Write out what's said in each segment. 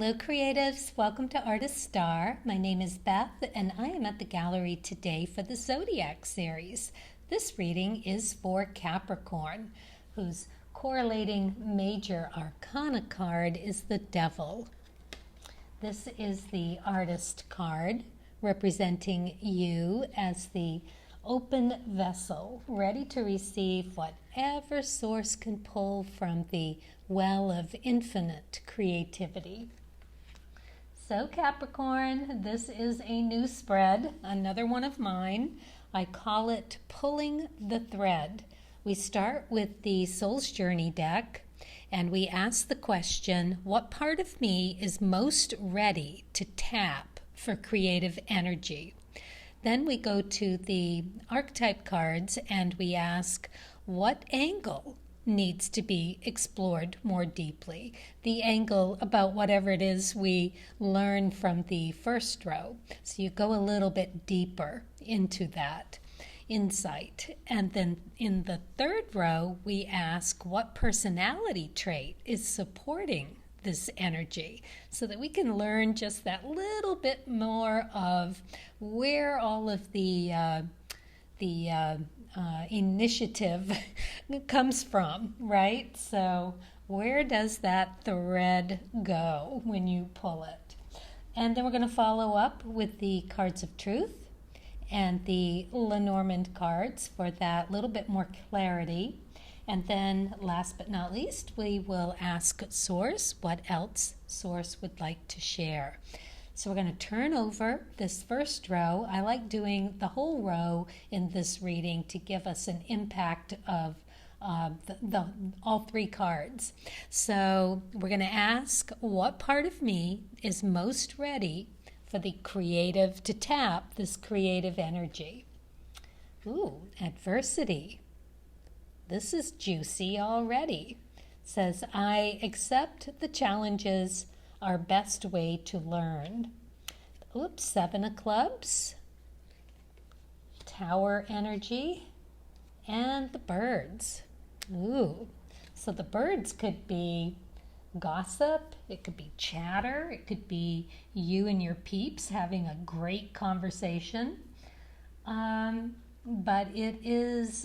Hello, creatives. Welcome to Artist Star. My name is Beth, and I am at the gallery today for the Zodiac series. This reading is for Capricorn, whose correlating major arcana card is the Devil. This is the Artist card, representing you as the open vessel, ready to receive whatever source can pull from the well of infinite creativity. So Capricorn, this is a new spread, another one of mine. I call it Pulling the Thread. We start with the Soul's Journey deck, and we ask the question, what part of me is most ready to tap for creative energy? Then we go to the archetype cards and we ask, what angle needs to be explored more deeply? The angle about whatever it is we learn from the first row. So you go a little bit deeper into that insight. And then in the third row, we ask what personality trait is supporting this energy, so that we can learn just that little bit more of where all of the initiative comes from, right? So where does that thread go when you pull it? And then we're going to follow up with the cards of truth and the Lenormand cards for that little bit more clarity. And then last but not least, we will ask Source what else Source would like to share. So we're going to turn over this first row. I like doing the whole row in this reading to give us an impact of all three cards. So we're going to ask, what part of me is most ready for the creative to tap this creative energy? Ooh, adversity. This is juicy already. It says, I accept the challenges are best way to learn. Oops, 7 of clubs, tower energy, and the birds. Ooh, so the birds could be gossip, it could be chatter, it could be you and your peeps having a great conversation. But it is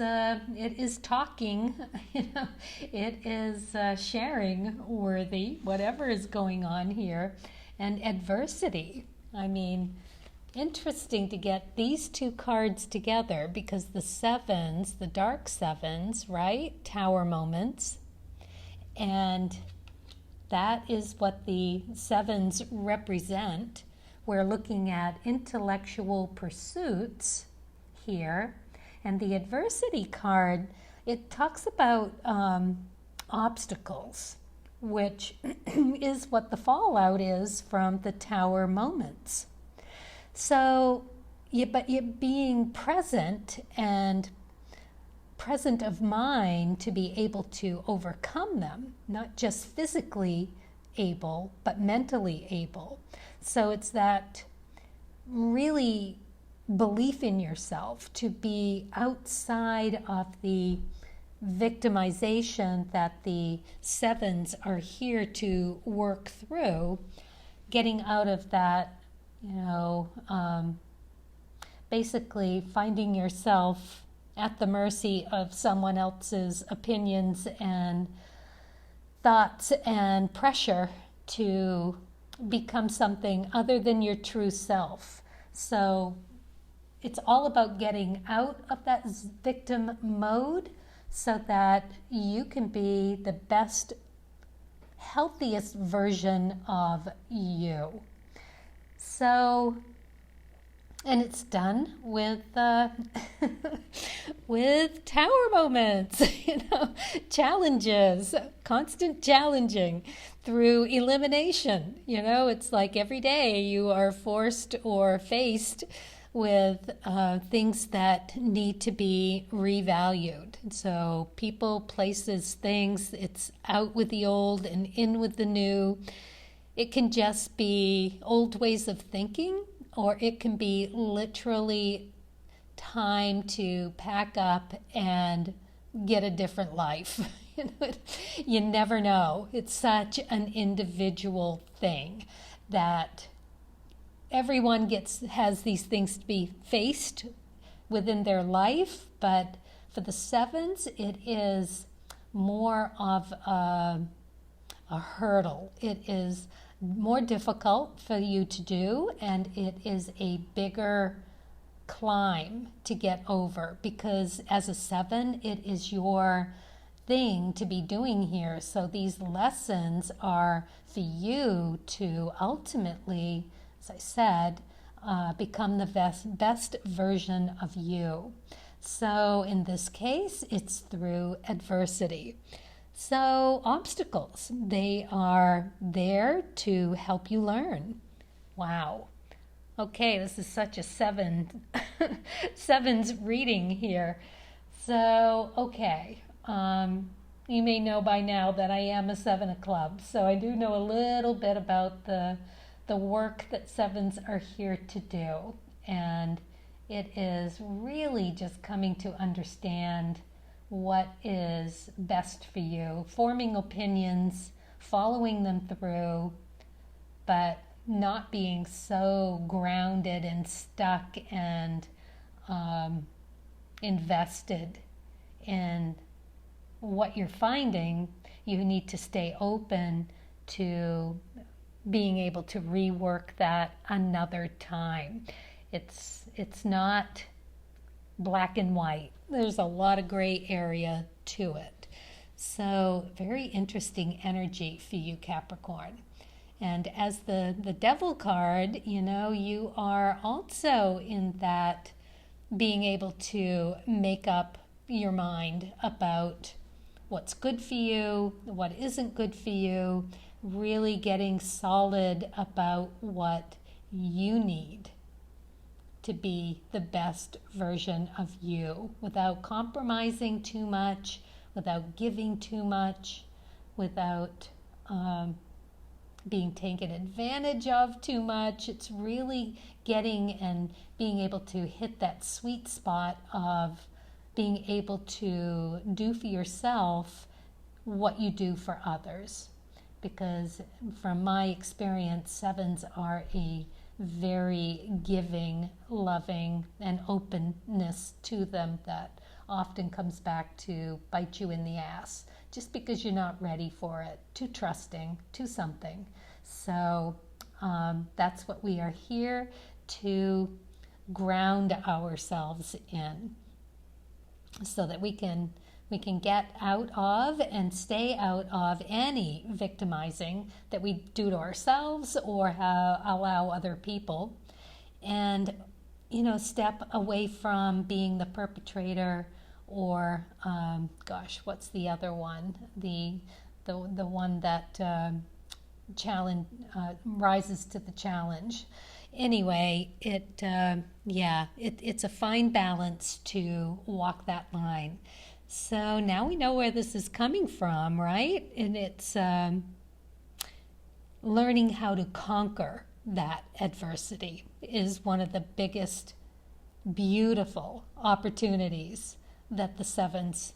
talking, it is sharing worthy, whatever is going on here. And adversity, I mean, interesting to get these two cards together, because the sevens, the dark sevens, right? Tower moments. And that is what the sevens represent. We're looking at intellectual pursuits here. And the adversity card, it talks about obstacles, which is what the fallout is from the tower moments. So, but you being present and present of mind to be able to overcome them, not just physically able, but mentally able. So it's that really belief in yourself, to be outside of the victimization that the sevens are here to work through, getting out of that, basically finding yourself at the mercy of someone else's opinions and thoughts and pressure to become something other than your true self. So it's all about getting out of that victim mode so that you can be the best, healthiest version of you. So, and it's done with with tower moments, challenges, constant challenging through elimination. It's like every day you are forced or faced with things that need to be revalued. So people, places, things, it's out with the old and in with the new. It can just be old ways of thinking, or it can be literally time to pack up and get a different life, You never know. It's such an individual thing that everyone has these things to be faced within their life, but for the sevens, it is more of a hurdle. It is more difficult for you to do, and it is a bigger climb to get over, because as a seven, it is your thing to be doing here. So these lessons are for you to ultimately, as I said, become the best version of you. So in this case, it's through adversity. So obstacles, they are there to help you learn. Wow. Okay, this is such a sevens reading here. So, okay, you may know by now that I am a seven of clubs, so I do know a little bit about the work that sevens are here to do. And it is really just coming to understand what is best for you, forming opinions, following them through, but not being so grounded and stuck and invested in what you're finding. You need to stay open to being able to rework that another time. It's not black and white. There's a lot of gray area to it. So very interesting energy for you, Capricorn. And as the devil card, you are also in that being able to make up your mind about what's good for you, what isn't good for you, really getting solid about what you need to be the best version of you, without compromising too much, without giving too much, without being taken advantage of too much. It's really getting and being able to hit that sweet spot of being able to do for yourself what you do for others. Because from my experience, sevens are a very giving, loving, and openness to them that often comes back to bite you in the ass just because you're not ready for it, too trusting, too something. So that's what we are here to ground ourselves in, so that we can get out of and stay out of any victimizing that we do to ourselves or allow other people, and step away from being the perpetrator or what's the other one, the one that rises to the challenge. Anyway, it's a fine balance to walk that line. So now we know where this is coming from, right? And it's learning how to conquer that adversity is one of the biggest, beautiful opportunities that the sevens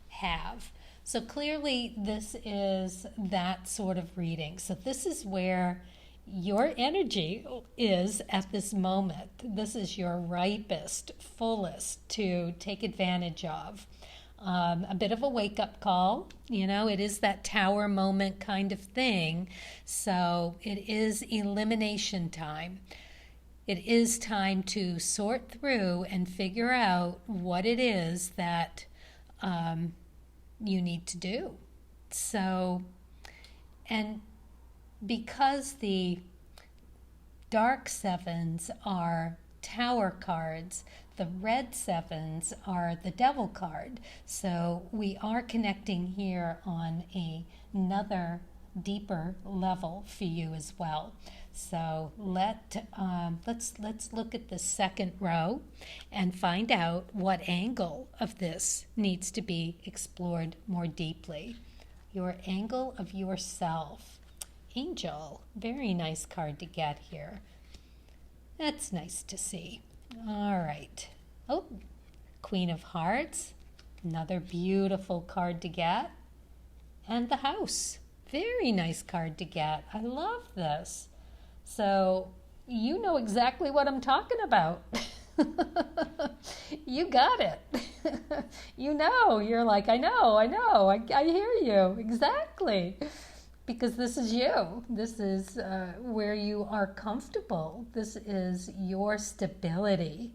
have. So clearly this is that sort of reading. So this is where your energy is at this moment. This is your ripest, fullest to take advantage of. A bit of a wake-up call. It is that tower moment kind of thing. So it is elimination time. It is time to sort through and figure out what it is that you need to do. So, and because the dark sevens are tower cards, the red sevens are the devil card. So we are connecting here on another deeper level for you as well. So let's look at the second row and find out what angle of this needs to be explored more deeply. Your angle of yourself. Angel, very nice card to get here. That's nice to see. All right. Oh, Queen of Hearts, another beautiful card to get. and the House. Very nice card to get. I love this. So you know exactly what I'm talking about. You got it. You know, you're like, I know, I hear you. Exactly. Because this is you. This is where you are comfortable. This is your stability.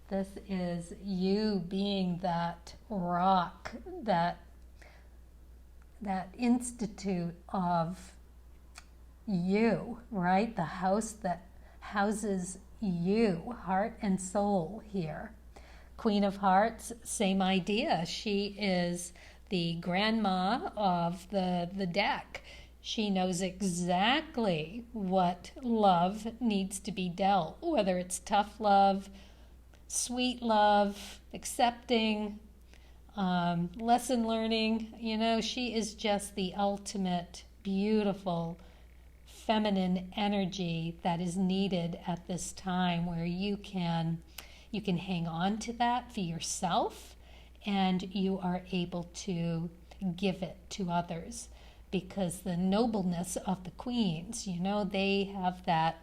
This is you being that rock, that institute of you, right? The house that houses you, heart and soul here. Queen of Hearts, same idea. She is the grandma of the deck. She knows exactly what love needs to be dealt, whether it's tough love, sweet love, accepting, lesson learning. You know, she is just the ultimate beautiful feminine energy that is needed at this time, where you can hang on to that for yourself, and you are able to give it to others, because the nobleness of the queens, you know, they have that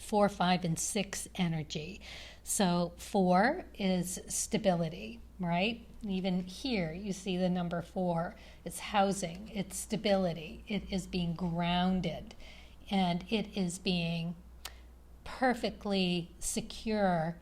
4, 5, and 6 energy. So 4 is stability, right? Even here you see the number 4. It's housing, it's stability, it is being grounded, and it is being perfectly secure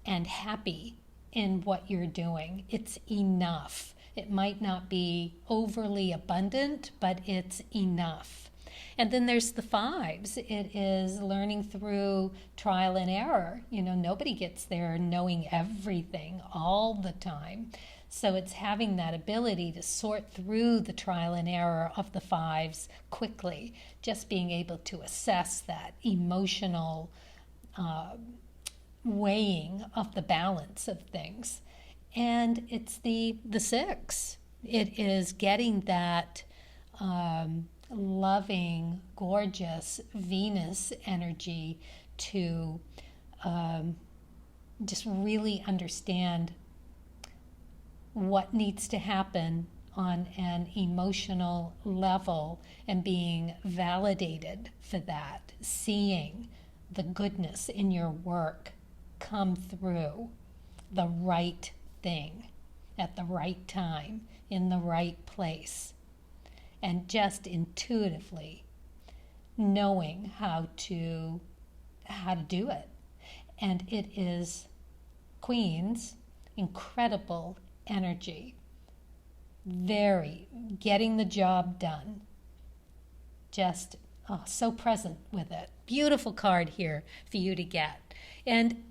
and happy in what you're doing. It's enough. It might not be overly abundant, but it's enough. And then there's the 5s. It is learning through trial and error. You know, nobody gets there knowing everything all the time. So it's having that ability to sort through the trial and error of the 5s quickly, just being able to assess that emotional weighing of the balance of things. And it's the 6. It is getting that loving, gorgeous Venus energy to just really understand what needs to happen on an emotional level, and being validated for that, seeing the goodness in your work come through, the right thing at the right time in the right place, and just intuitively knowing how to do it. And it is Queen's incredible energy, very getting the job done, just so present with it. Beautiful card here for you to get. And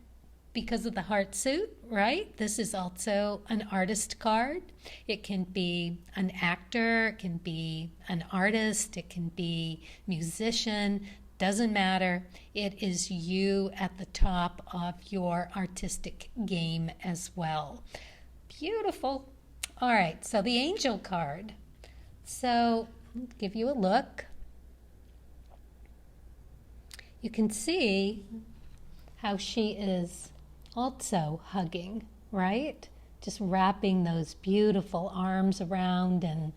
because of the heart suit, right? This is also an artist card. It can be an actor, it can be an artist, it can be musician, doesn't matter. It is you at the top of your artistic game as well. Beautiful. All right, so the angel card. So I'll give you a look. You can see how she is also hugging, right? Just wrapping those beautiful arms around and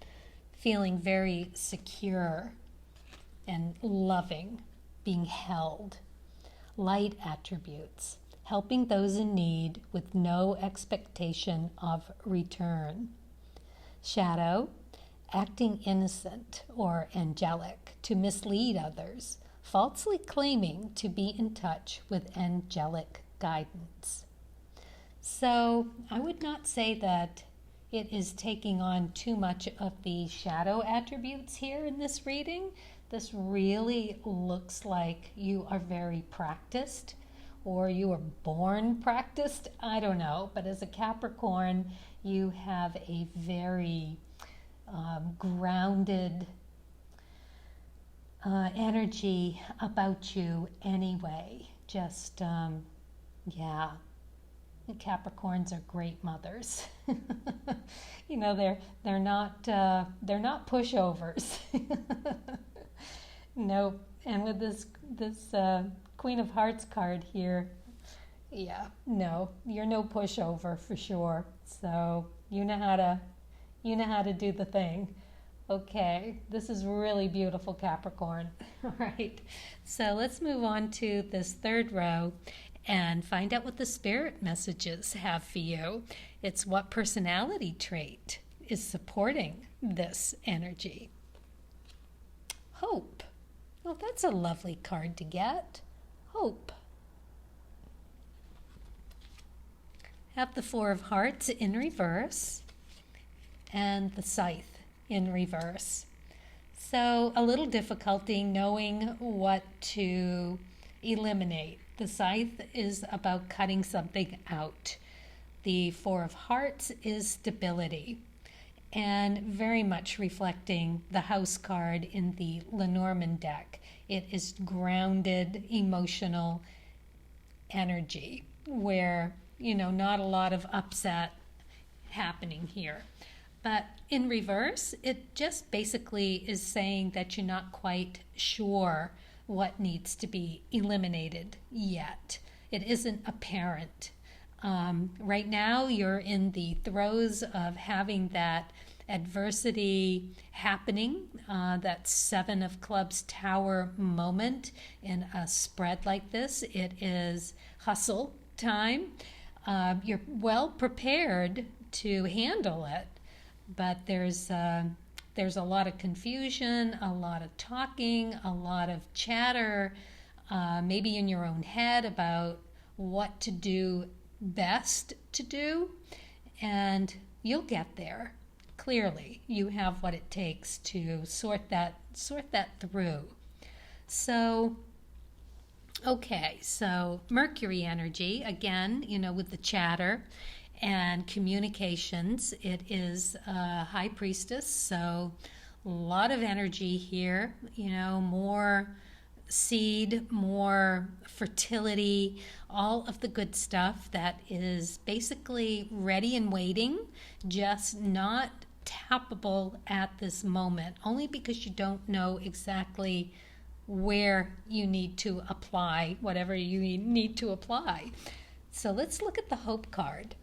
feeling very secure and loving, being held. Light attributes, helping those in need with no expectation of return. Shadow, acting innocent or angelic to mislead others, falsely claiming to be in touch with angelic guidance. So I would not say that it is taking on too much of the shadow attributes here in this reading. This really looks like you are very practiced, or you were born practiced. I don't know. But as a Capricorn, you have a very grounded energy about you anyway. Just, yeah. Capricorns are great mothers. You know, they're not pushovers. Nope. And with this Queen of Hearts card here, yeah, no, you're no pushover for sure. So you know how You know how to do the thing. Okay, this is really beautiful, Capricorn. All right, so let's move on to this third row and find out what the spirit messages have for you. It's what personality trait is supporting this energy. Hope. Well, that's a lovely card to get. Hope. Have the Four of Hearts in reverse and the Scythe in reverse. So a little difficulty knowing what to eliminate. The Scythe is about cutting something out. The Four of Hearts is stability, and very much reflecting the House card in the Lenormand deck. It is grounded, emotional energy where, not a lot of upset happening here. But in reverse, it just basically is saying that you're not quite sure what needs to be eliminated yet. It isn't apparent. Right now, you're in the throes of having that adversity happening, that Seven of Clubs Tower moment in a spread like this. It is hustle time. You're well prepared to handle it, but there's a lot of confusion, a lot of talking, a lot of chatter, maybe in your own head about what to do best to do, and you'll get there. Clearly, you have what it takes to sort that through. So, okay, so Mercury energy, again, with the chatter and communications, it is a High Priestess, so a lot of energy here, more seed, more fertility, all of the good stuff that is basically ready and waiting, just not tappable at this moment, only because you don't know exactly where you need to apply whatever you need to apply. So let's look at the Hope card.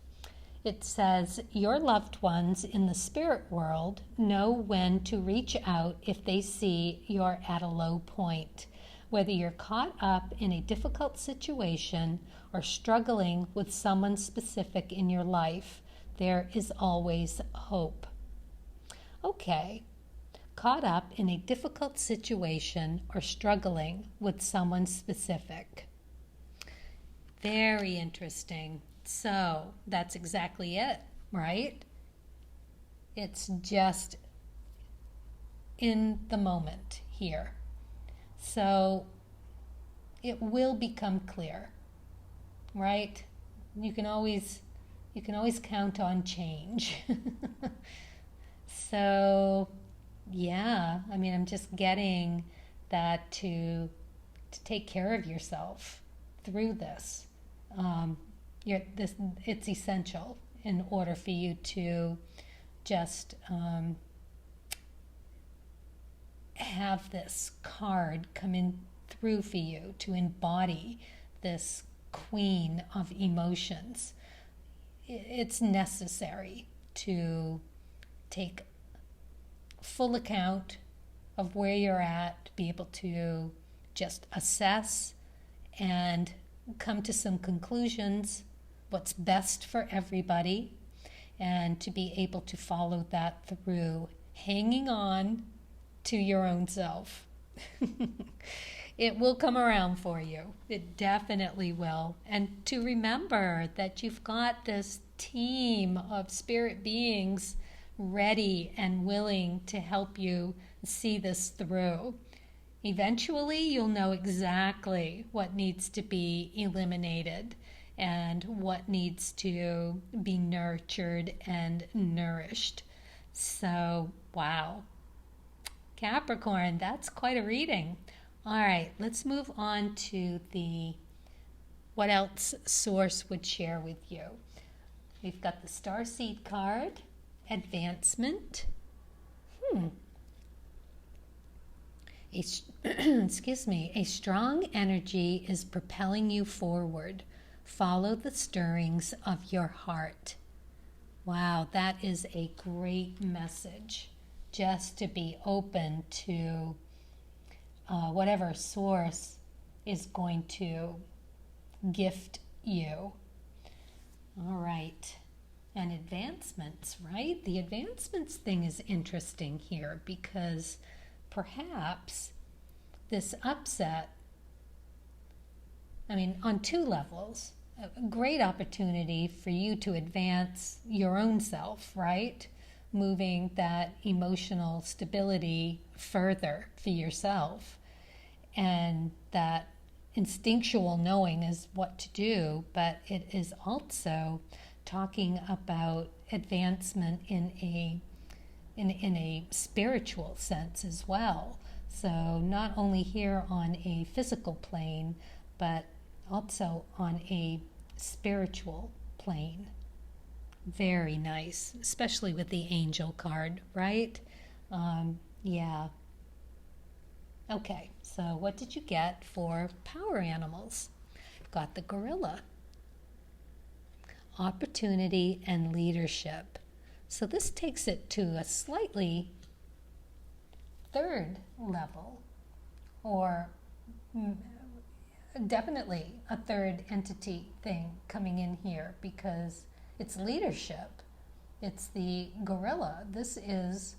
It says, your loved ones in the spirit world know when to reach out if they see you're at a low point. Whether you're caught up in a difficult situation or struggling with someone specific in your life, there is always hope. Okay, caught up in a difficult situation or struggling with someone specific. Very interesting. So that's exactly it, right? It's just in the moment here. So it will become clear, right? You can always count on change. So yeah, I'm just getting that to take care of yourself through this. It's essential in order for you to just have this card come in through for you to embody this queen of emotions. It's necessary to take full account of where you're at, to be able to just assess and come to some conclusions, what's best for everybody, and to be able to follow that through, hanging on to your own self. It will come around for you. It definitely will. And to remember that you've got this team of spirit beings ready and willing to help you see this through. Eventually, you'll know exactly what needs to be eliminated and what needs to be nurtured and nourished. So, wow. Capricorn, that's quite a reading. All right, let's move on to what else Source would share with you. We've got the Starseed card, Advancement. Excuse me. A strong energy is propelling you forward. Follow the stirrings of your heart. Wow, that is a great message. Just to be open to whatever source is going to gift you. All right. And advancements, right? The advancements thing is interesting here because perhaps this upset, on two levels, a great opportunity for you to advance your own self, right? Moving that emotional stability further for yourself. And that instinctual knowing is what to do, but it is also talking about advancement in a spiritual sense as well. So not only here on a physical plane, but also on a spiritual plane. Very nice, especially with the angel card, right? Yeah. Okay, so what did you get for power animals? Got the gorilla. Opportunity and leadership. So this takes it to a slightly third level, or definitely a third entity thing coming in here, because it's leadership. It's the gorilla. This is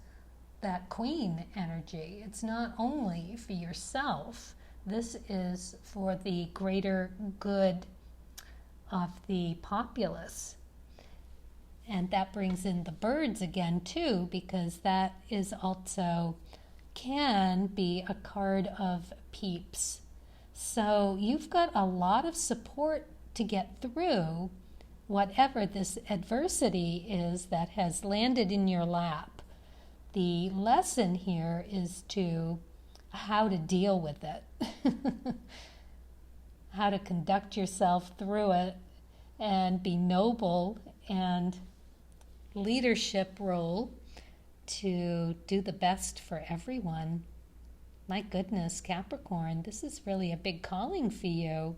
that queen energy. It's not only for yourself. This is for the greater good of the populace. And that brings in the birds again too, because that is also can be a card of peeps. So you've got a lot of support to get through whatever this adversity is that has landed in your lap. The lesson here is to how to deal with it, how to conduct yourself through it and be noble and leadership role to do the best for everyone. My goodness, Capricorn, this is really a big calling for you.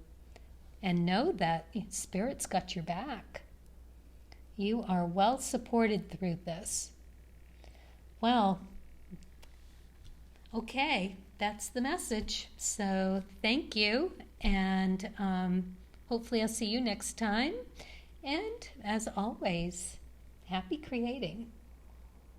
And know that Spirit's got your back. You are well supported through this. Well, okay, that's the message. So thank you, and hopefully I'll see you next time. And as always, happy creating.